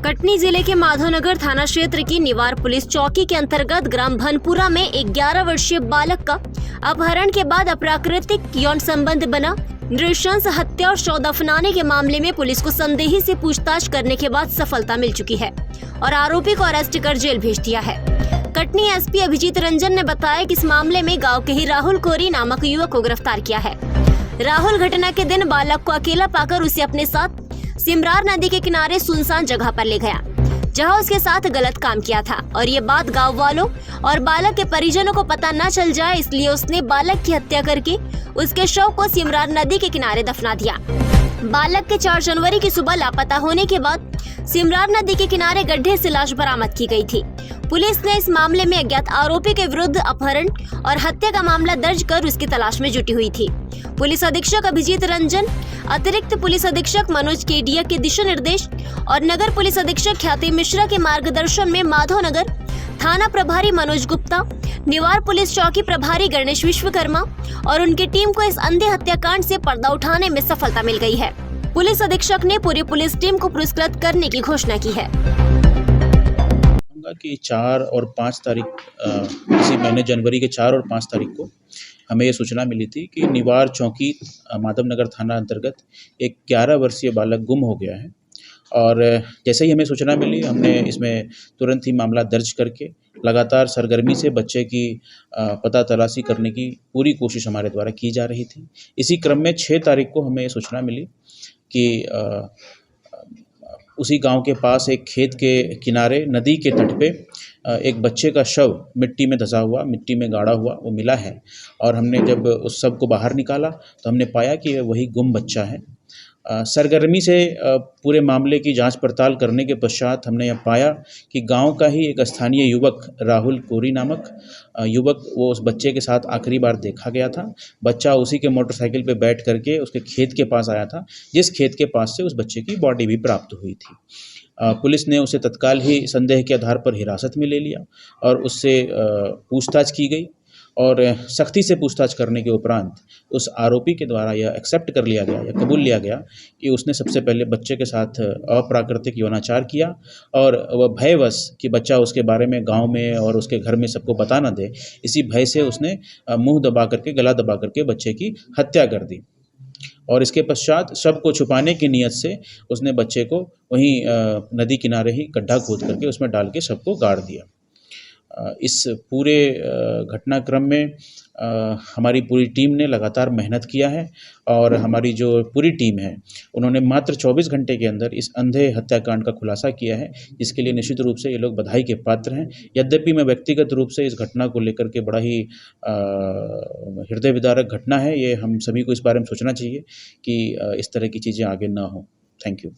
कटनी जिले के माधवनगर थाना क्षेत्र की निवार पुलिस चौकी के अंतर्गत ग्राम भनपुरा में एक 11 वर्षीय बालक का अपहरण के बाद अप्राकृतिक यौन संबंध बना, नृशंस हत्या और शव दफनाने के मामले में पुलिस को संदेही से पूछताछ करने के बाद सफलता मिल चुकी है और आरोपी को अरेस्ट कर जेल भेज दिया है। कटनी एसपी अभिजीत रंजन ने बताया कि इस मामले में गाँव के ही राहुल कोरी नामक युवक को गिरफ्तार किया है। राहुल घटना के दिन बालक को अकेला पाकर उसे अपने साथ सिमरार नदी के किनारे सुनसान जगह पर ले गया, जहां उसके साथ गलत काम किया था और ये बात गांव वालों और बालक के परिजनों को पता न चल जाए, इसलिए उसने बालक की हत्या करके उसके शव को सिमरार नदी के किनारे दफना दिया। बालक के 4 जनवरी की सुबह लापता होने के बाद सिमरार नदी के किनारे गड्ढे से लाश बरामद की गई थी। पुलिस ने इस मामले में अज्ञात आरोपी के विरुद्ध अपहरण और हत्या का मामला दर्ज कर उसकी तलाश में जुटी हुई थी। पुलिस अधीक्षक अभिजीत रंजन, अतिरिक्त पुलिस अधीक्षक मनोज केडिया के दिशा निर्देश और नगर पुलिस अधीक्षक ख्याति मिश्रा के मार्गदर्शन में माधवनगर थाना प्रभारी मनोज गुप्ता, निवार पुलिस चौकी प्रभारी गणेश विश्वकर्मा और उनकी टीम को इस अंधे हत्याकांड से पर्दा उठाने में सफलता मिल गई है। पुलिस अधीक्षक ने पूरी पुलिस टीम को पुरस्कृत करने की घोषणा की है कि 4 और 5 तारीख इसी महीने जनवरी के 4 और 5 तारीख को हमें ये सूचना मिली थी कि निवार चौकी माधवनगर थाना अंतर्गत एक 11 वर्षीय बालक गुम हो गया है। और जैसे ही हमें सूचना मिली, हमने इसमें तुरंत ही मामला दर्ज करके लगातार सरगर्मी से बच्चे की पता तलाशी करने की पूरी कोशिश हमारे द्वारा की जा रही थी। इसी क्रम में 6 तारीख को हमें ये सूचना मिली कि उसी गांव के पास एक खेत के किनारे नदी के तट पे एक बच्चे का शव मिट्टी में धंसा हुआ, मिट्टी में गाड़ा हुआ वो मिला है। और हमने जब उस शव को बाहर निकाला तो हमने पाया कि वही गुम बच्चा है। सरगर्मी से पूरे मामले की जांच पड़ताल करने के पश्चात हमने यह पाया कि गांव का ही एक स्थानीय युवक राहुल कोरी नामक युवक वो उस बच्चे के साथ आखिरी बार देखा गया था। बच्चा उसी के मोटरसाइकिल पे बैठ करके उसके खेत के पास आया था, जिस खेत के पास से उस बच्चे की बॉडी भी प्राप्त हुई थी। पुलिस ने उसे तत्काल ही संदेह के आधार पर हिरासत में ले लिया और उससे पूछताछ की गई और सख्ती से पूछताछ करने के उपरांत उस आरोपी के द्वारा यह एक्सेप्ट कर लिया गया या कबूल लिया गया कि उसने सबसे पहले बच्चे के साथ अप्राकृतिक यौनाचार किया और वह भयवश कि बच्चा उसके बारे में गांव में और उसके घर में सबको बता न दे, इसी भय से उसने मुंह दबा करके, गला दबा करके बच्चे की हत्या कर दी। और इसके पश्चात शव को छुपाने की नीयत से उसने बच्चे को वहीं नदी किनारे ही गड्ढा खोद करके उसमें डाल के शव को गाड़ दिया। इस पूरे घटनाक्रम में हमारी पूरी टीम ने लगातार मेहनत किया है और हमारी जो पूरी टीम है उन्होंने मात्र 24 घंटे के अंदर इस अंधे हत्याकांड का खुलासा किया है, जिसके लिए निश्चित रूप से ये लोग बधाई के पात्र हैं। यद्यपि मैं व्यक्तिगत रूप से इस घटना को लेकर के बड़ा ही हृदय विदारक घटना है, ये हम सभी को इस बारे में सोचना चाहिए कि इस तरह की चीज़ें आगे ना हो। Thank you.